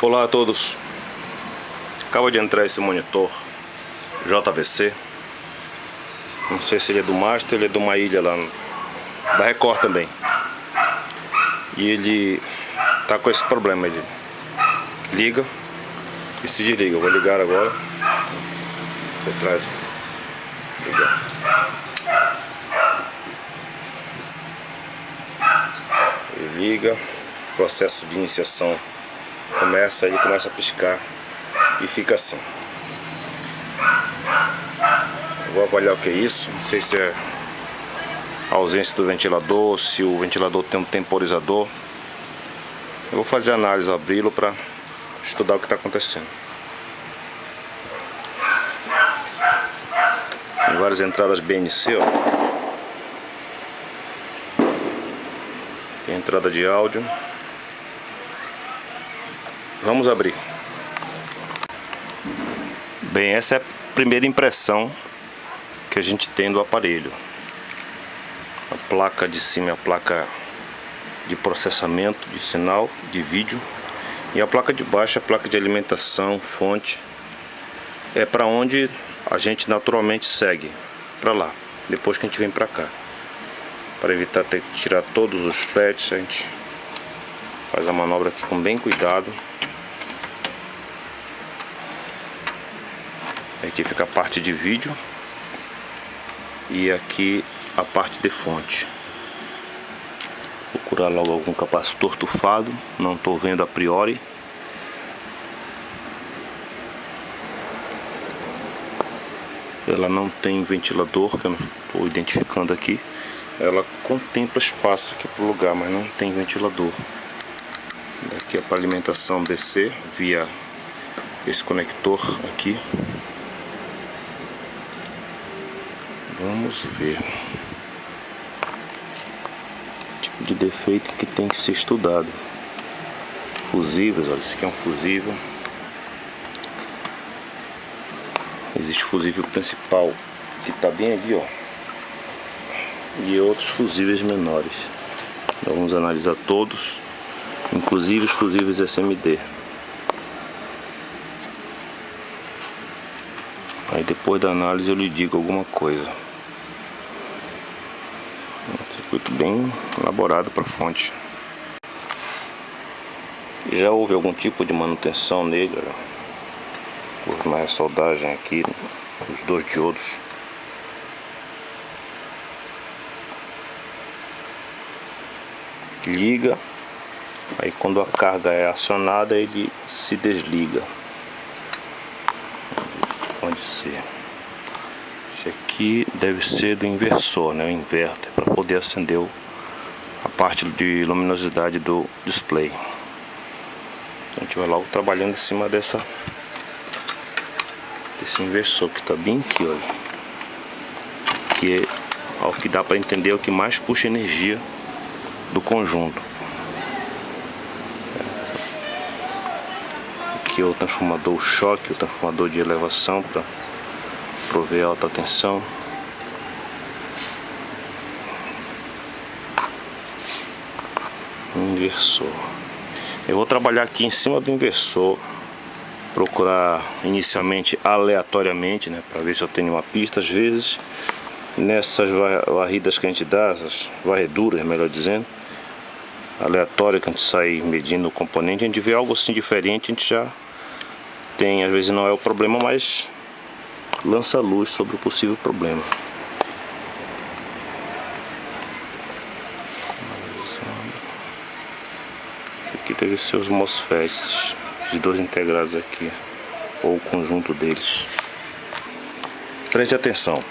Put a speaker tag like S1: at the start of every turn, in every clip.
S1: Olá a todos. Acaba de entrar esse monitor JVC. Não sei se ele é do Master, ele é de uma ilha lá da Record também. E ele tá com esse problema, ele liga e se desliga. Eu vou ligar agora. Você traz. Ligar. Ele liga, processo de iniciação começa, ele começa a piscar e fica assim. Eu vou avaliar o que é isso. Não sei se é a ausência do ventilador, se o ventilador tem um temporizador. Eu vou fazer a análise, abri-lo para estudar o que está acontecendo. Tem várias entradas BNC, ó. Tem entrada de áudio. Vamos abrir. Bem, essa é a primeira impressão que a gente tem do aparelho. A placa de cima é a placa de processamento de sinal de vídeo, e a placa de baixo é a placa de alimentação, fonte. É para onde a gente naturalmente segue, para lá, depois que a gente vem para cá. Para evitar ter que tirar todos os fletes, a gente faz a manobra aqui com bem cuidado. Aqui fica a parte de vídeo e aqui a parte de fonte. Vou procurar logo algum capacitor tufado, não estou vendo a priori. Ela não tem ventilador, que eu não estou identificando aqui. Ela contempla espaço aqui para o lugar, mas não tem ventilador. Aqui é para alimentação DC via esse conector aqui. Vamos ver. Tipo de defeito que tem que ser estudado. Fusíveis, olha, esse aqui é um fusível. Existe fusível principal que está bem ali, ó. E outros fusíveis menores. Então, vamos analisar todos, inclusive os fusíveis SMD. Aí depois da análise eu lhe digo alguma coisa. Um circuito bem elaborado para fonte. Já houve algum tipo de manutenção nele, olha. Houve uma ressoldagem aqui nos dois diodos. Liga, aí quando a carga é acionada ele se desliga. Pode ser. Esse aqui deve ser do inversor, né? O inverter, para poder acender a parte de luminosidade do display. Então a gente vai logo trabalhando em cima desse inversor que está bem aqui, olha. Que é, ao que dá para entender, é o que mais puxa energia do conjunto. Aqui é o transformador choque, o transformador de elevação para prover alta tensão. Inversor. Eu vou trabalhar aqui em cima do inversor, procurar inicialmente aleatoriamente, né, para ver se eu tenho uma pista. Às vezes nessas varridas que a gente dá, essas varreduras, melhor dizendo, aleatório, que a gente sai medindo o componente, a gente vê algo assim diferente, a gente já tem, às vezes não é o problema, mas lança luz sobre o possível problema. Aqui deve ser os MOSFETs, de dois integrados aqui, ou o conjunto deles. Preste atenção,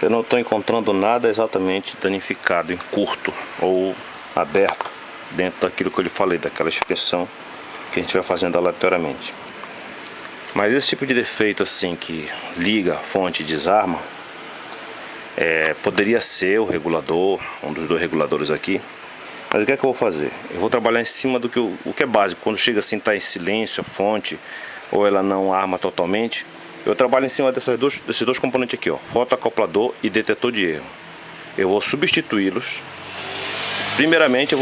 S1: eu não estou encontrando nada exatamente danificado em curto ou aberto dentro daquilo que eu lhe falei, daquela inspeção que a gente vai fazendo aleatoriamente. Mas esse tipo de defeito assim, que liga a fonte e desarma, poderia ser o regulador, um dos dois reguladores aqui. Mas o que é que eu vou fazer? Eu vou trabalhar em cima do que o que é básico. Quando chega assim, está em silêncio a fonte, ou ela não arma totalmente, eu trabalho em cima desses dois componentes aqui, ó, fotoacoplador e detetor de erro. Eu vou substituí-los. Primeiramente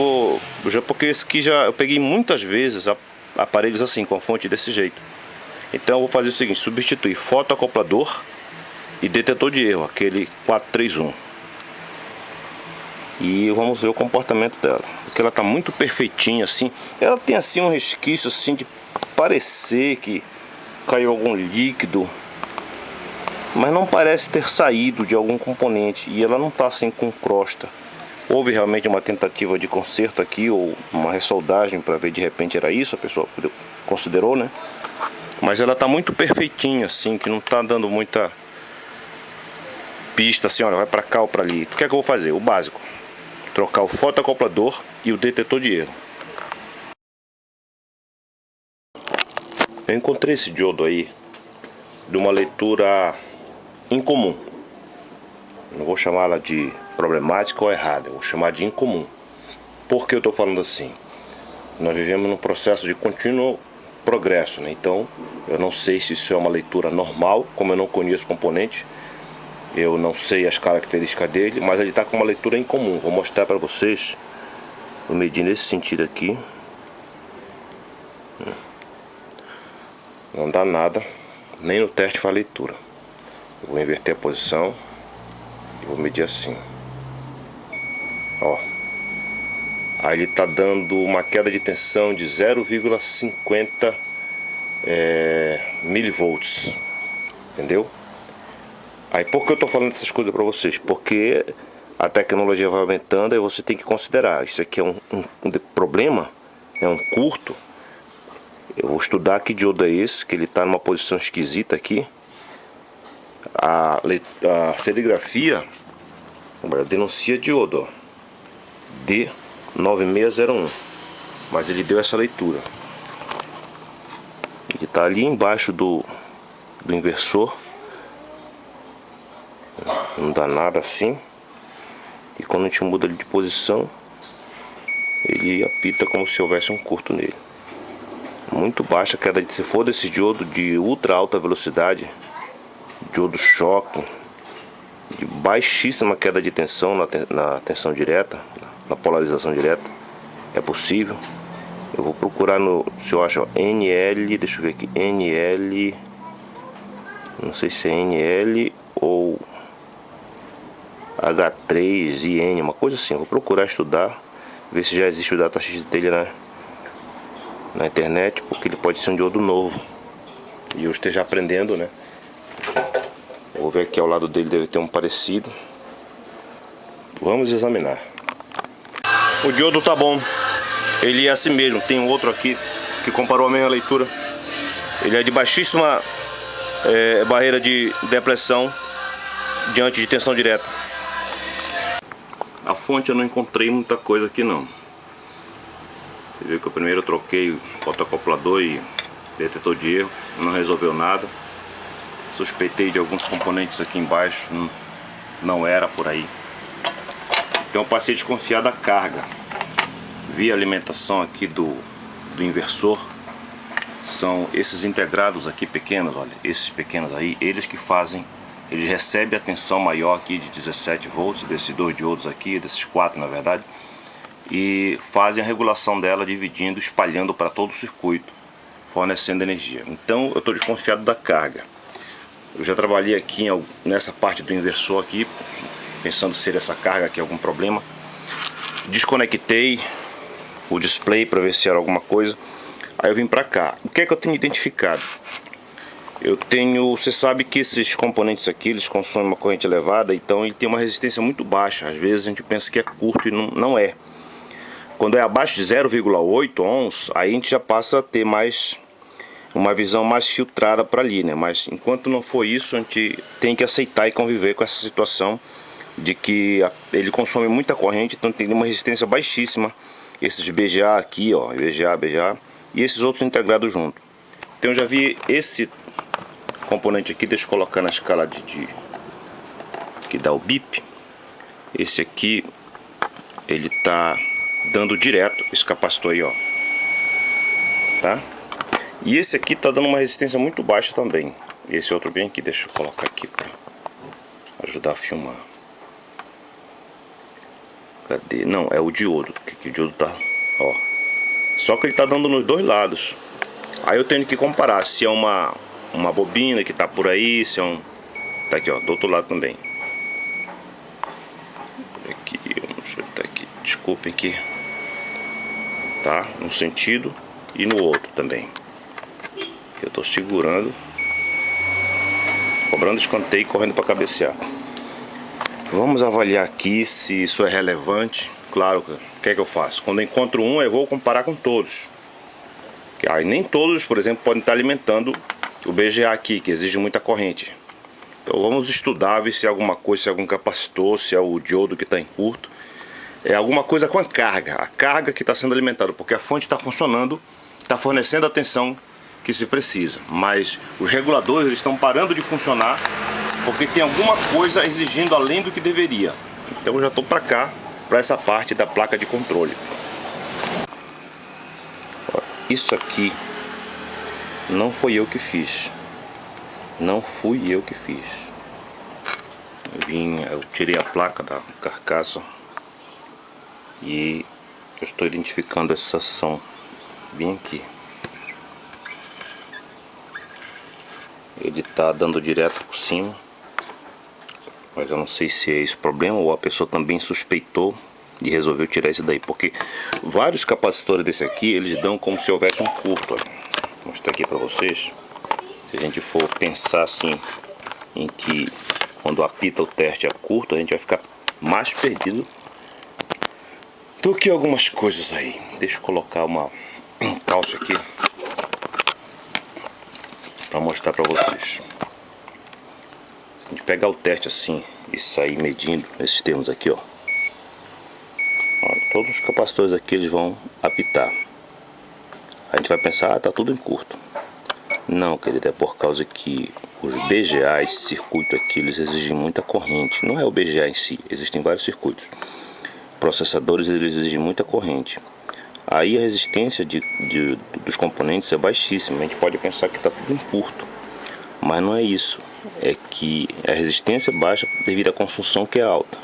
S1: porque esse aqui eu peguei muitas vezes aparelhos assim, com a fonte desse jeito. Então eu vou fazer o seguinte, substituir fotoacoplador e detetor de erro, aquele 431. E vamos ver o comportamento dela, porque ela tá muito perfeitinha assim. Ela tem assim um resquício assim de parecer que caiu algum líquido, mas não parece ter saído de algum componente. E ela não tá assim com crosta. Houve realmente uma tentativa de conserto aqui, ou uma ressoldagem para ver de repente era isso, a pessoa considerou, né? Mas ela tá muito perfeitinha assim, que não tá dando muita pista assim, olha, vai para cá ou para ali. O que é que eu vou fazer? O básico: trocar o fotoacoplador e o detetor de erro. Eu encontrei esse diodo aí de uma leitura incomum. Não vou chamá-la de problemática ou errada, eu vou chamar de incomum. Por que eu estou falando assim? Nós vivemos num processo de contínuo progresso, né? Então eu não sei se isso é uma leitura normal, como eu não conheço o componente, eu não sei as características dele, mas ele está com uma leitura incomum. Vou mostrar para vocês. Vou medir nesse sentido aqui. Não dá nada, nem no teste faz leitura. Eu vou inverter a posição e vou medir assim. Ó. Aí ele está dando uma queda de tensão de 0,50 milivolts. Entendeu? Aí por que eu estou falando essas coisas para vocês? Porque a tecnologia vai aumentando e você tem que considerar. Isso aqui é um problema, é um curto. Eu vou estudar que diodo é esse, que ele está numa posição esquisita aqui. A serigrafia denuncia diodo, ó, D9601, mas ele deu essa leitura. Ele está ali embaixo do inversor. Não dá nada assim. E quando a gente muda ele de posição, ele apita como se houvesse um curto nele. Muito baixa a queda de, se for desse diodo de ultra alta velocidade, diodo choque, de baixíssima queda de tensão na tensão direta, na polarização direta, é possível. Eu vou procurar no, se eu acho, ó, NL, deixa eu ver aqui, NL, não sei se é NL ou H3IN, uma coisa assim. Vou procurar estudar, ver se já existe o datasheet dele na internet, porque ele pode ser um diodo novo e eu esteja aprendendo, né? Vou ver aqui ao lado dele, deve ter um parecido. Vamos examinar. O diodo tá bom, ele é assim mesmo. Tem um outro aqui que comparou a mesma leitura. Ele é de baixíssima barreira de depressão diante de tensão direta. A fonte eu não encontrei muita coisa aqui não. Você viu que eu primeiro troquei o fotoacoplador e detetor de erro, não resolveu nada. Suspeitei de alguns componentes aqui embaixo, não era por aí. Então eu passei a desconfiar da carga. Vi a alimentação aqui do inversor. São esses integrados aqui pequenos, olha, esses pequenos aí, eles que fazem, eles recebem a tensão maior aqui de 17 volts, desses dois diodos aqui, desses quatro na verdade, e fazem a regulação dela, dividindo, espalhando para todo o circuito, fornecendo energia. Então eu estou desconfiado da carga. Eu já trabalhei aqui nessa parte do inversor aqui, pensando ser essa carga aqui algum problema. Desconectei o display para ver se era alguma coisa. Aí eu vim para cá. O que é que eu tenho identificado? Eu tenho, você sabe que esses componentes aqui, eles consomem uma corrente elevada, então ele tem uma resistência muito baixa. Às vezes a gente pensa que é curto e não é. Quando é abaixo de 0,8 ohms, aí a gente já passa a ter mais uma visão mais filtrada para ali, né? Mas enquanto não for isso, a gente tem que aceitar e conviver com essa situação de que ele consome muita corrente, então tem uma resistência baixíssima. Esses BGA aqui, ó, BGA e esses outros integrados junto. Então eu já vi esse componente aqui, deixa eu colocar na escala que dá o bip. Esse aqui, ele tá dando direto, esse capacitor aí, ó, tá? E esse aqui tá dando uma resistência muito baixa também. Esse outro bem aqui, deixa eu colocar aqui para ajudar a filmar. Cadê? Não, é o diodo, que o diodo tá, ó. Só que ele tá dando nos dois lados. Aí eu tenho que comparar se é uma bobina que tá por aí, se é um... Tá aqui, ó, do outro lado também. Aqui, vamos acertar aqui, desculpem aqui. Tá? Um sentido e no outro também. Que eu tô segurando, cobrando escanteio e correndo para cabecear. Vamos avaliar aqui se isso é relevante. Claro, o que é que eu faço? Quando eu encontro um, eu vou comparar com todos. Aí nem todos, por exemplo, podem estar alimentando o BGA aqui, que exige muita corrente. Então vamos estudar, ver se é alguma coisa, se é algum capacitor, se é o diodo que está em curto. É alguma coisa com a carga que está sendo alimentada, porque a fonte está funcionando, está fornecendo a tensão que se precisa. Mas os reguladores eles estão parando de funcionar, porque tem alguma coisa exigindo além do que deveria. Então eu já estou para cá, para essa parte da placa de controle. Isso aqui não foi eu que fiz. Não fui eu que fiz. Eu tirei a placa da carcaça e eu estou identificando essa ação bem aqui. Ele está dando direto por cima, mas eu não sei se é esse o problema ou a pessoa também suspeitou e resolveu tirar isso daí, porque vários capacitores desse aqui eles dão como se houvesse um curto. Olha, vou mostrar aqui para vocês. Se a gente for pensar assim em que quando apita o teste é curto, a gente vai ficar mais perdido do que algumas coisas aí. Deixa eu colocar uma calça aqui para mostrar para vocês. A gente pegar o teste assim e sair medindo esses termos aqui, ó. Todos os capacitores aqui eles vão apitar. A gente vai pensar, ah, tá tudo em curto. Não, querido, é por causa que os BGA, esse circuito aqui, eles exigem muita corrente. Não é o BGA em si, existem vários circuitos. Processadores, eles exigem muita corrente. Aí a resistência dos componentes é baixíssima. A gente pode pensar que está tudo em curto, mas não é isso. É que a resistência é baixa devido à consumo que é alta.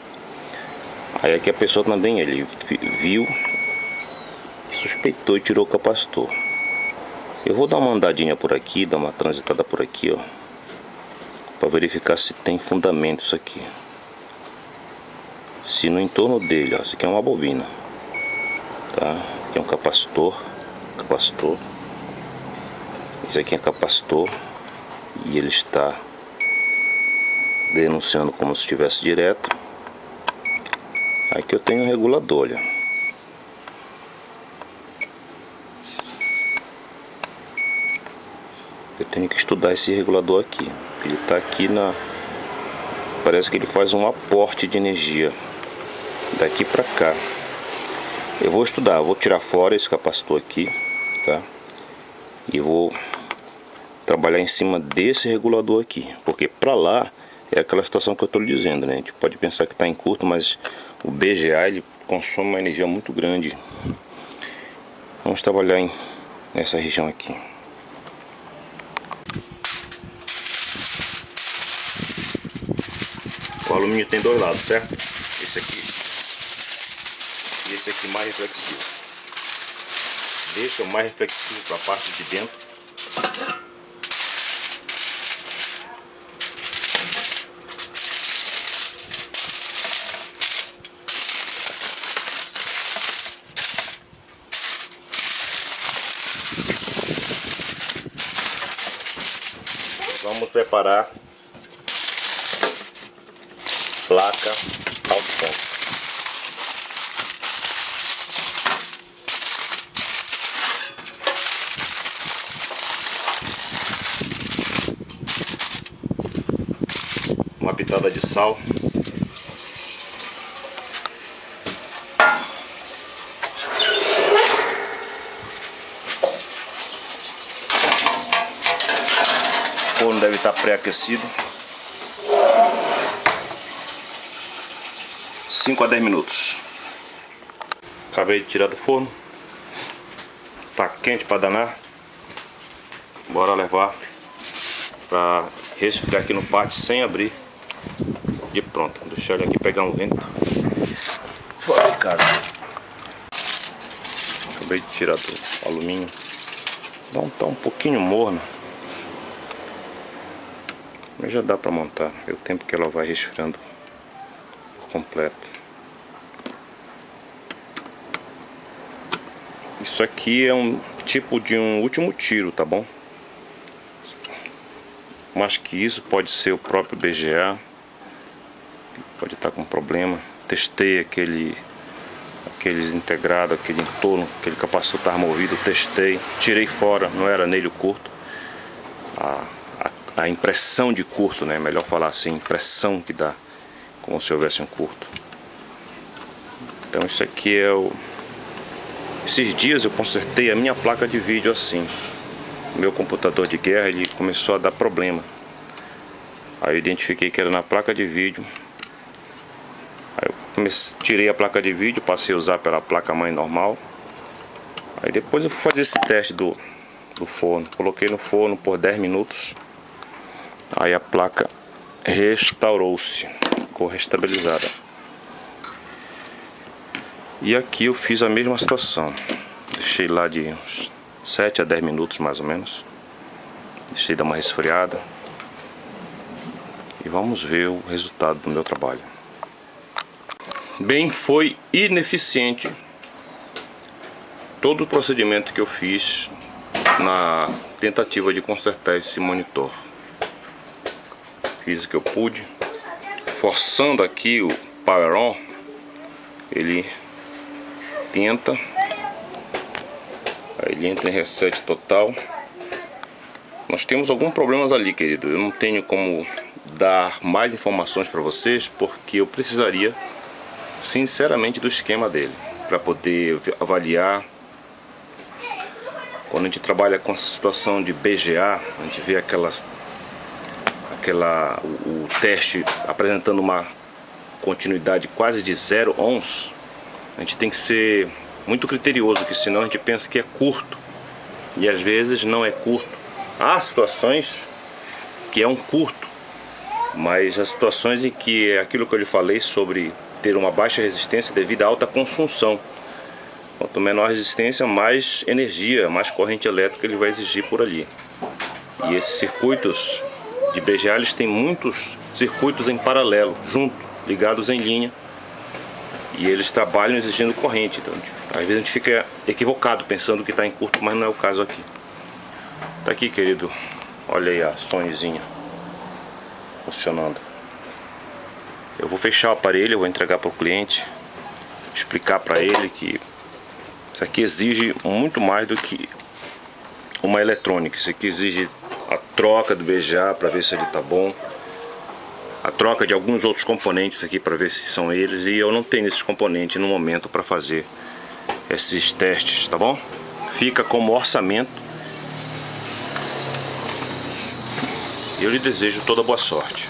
S1: Aí aqui a pessoa também, ele viu, suspeitou e tirou o capacitor. Eu vou dar uma andadinha por aqui, dar uma transitada por aqui, ó, para verificar se tem fundamento isso aqui. Se no entorno dele, ó, isso aqui é uma bobina, tá? Aqui é um capacitor. Isso aqui é capacitor e ele está denunciando como se estivesse direto. Aqui eu tenho um regulador, olha. Eu tenho que estudar esse regulador aqui. Ele está aqui na... Parece que ele faz um aporte de energia daqui para cá. Eu vou estudar, eu vou tirar fora esse capacitor aqui, tá? E vou trabalhar em cima desse regulador aqui, porque para lá é aquela situação que eu estou lhe dizendo, né? A gente pode pensar que está em curto, mas o BGA ele consome uma energia muito grande. Vamos trabalhar nessa região aqui. O alumínio tem dois lados, certo? Esse aqui e esse aqui mais reflexivo. Deixa o mais reflexivo para a parte de dentro. Vamos preparar placa alto ponto. Uma pitada de sal. O forno deve estar pré-aquecido. 5 a 10 minutos. Acabei de tirar do forno. Tá quente para danar. Bora levar para resfriar aqui no pátio sem abrir. E pronto. Deixar ele aqui pegar um vento. Fabricado. Acabei de tirar do alumínio. Então tá um pouquinho morno, mas já dá para montar. É o tempo que ela vai resfriando por completo. Isso aqui é um tipo de um último tiro, tá bom? Mais que isso pode ser o próprio BGA, pode estar com problema. Testei aqueles integrados, aquele entorno, aquele capacitor estava movido, testei, tirei fora, não era nele o curto. A impressão de curto, né? Melhor falar assim, impressão que dá, como se houvesse um curto. Então isso aqui é o... Esses dias eu consertei a minha placa de vídeo assim. Meu computador de guerra, ele começou a dar problema. Aí eu identifiquei que era na placa de vídeo. Aí eu tirei a placa de vídeo, passei a usar pela placa mãe normal. Aí depois eu fui fazer esse teste do forno. Coloquei no forno por 10 minutos. Aí a placa restaurou-se, ficou restabilizada. E aqui eu fiz a mesma situação. Deixei lá de uns 7 a 10 minutos mais ou menos. Deixei dar uma resfriada. E vamos ver o resultado do meu trabalho. Bem, foi ineficiente todo o procedimento que eu fiz na tentativa de consertar esse monitor. Fiz o que eu pude. Forçando aqui o Power On, ele tenta, aí ele entra em reset total. Nós temos alguns problemas ali, querido. Eu não tenho como dar mais informações para vocês, porque eu precisaria sinceramente do esquema dele para poder avaliar. Quando a gente trabalha com essa situação de BGA, a gente vê o teste apresentando uma continuidade quase de 0 ohms. A gente tem que ser muito criterioso, porque senão a gente pensa que é curto e às vezes não é curto. Há situações que é um curto, mas as situações em que é aquilo que eu lhe falei sobre ter uma baixa resistência devido à alta consumo. Quanto menor a resistência, mais energia, mais corrente elétrica ele vai exigir por ali. E esses circuitos de BGA, eles têm muitos circuitos em paralelo, junto, ligados em linha. E eles trabalham exigindo corrente. Então, às vezes a gente fica equivocado pensando que está em curto, mas não é o caso aqui. Tá aqui, querido. Olha aí a Sonyzinha funcionando. Eu vou fechar o aparelho, eu vou entregar para o cliente, explicar para ele que isso aqui exige muito mais do que uma eletrônica. Isso aqui exige a troca do BGA para ver se ele está bom, a troca de alguns outros componentes aqui para ver se são eles, e eu não tenho esses componentes no momento para fazer esses testes, tá bom? Fica como orçamento. Eu lhe desejo toda boa sorte.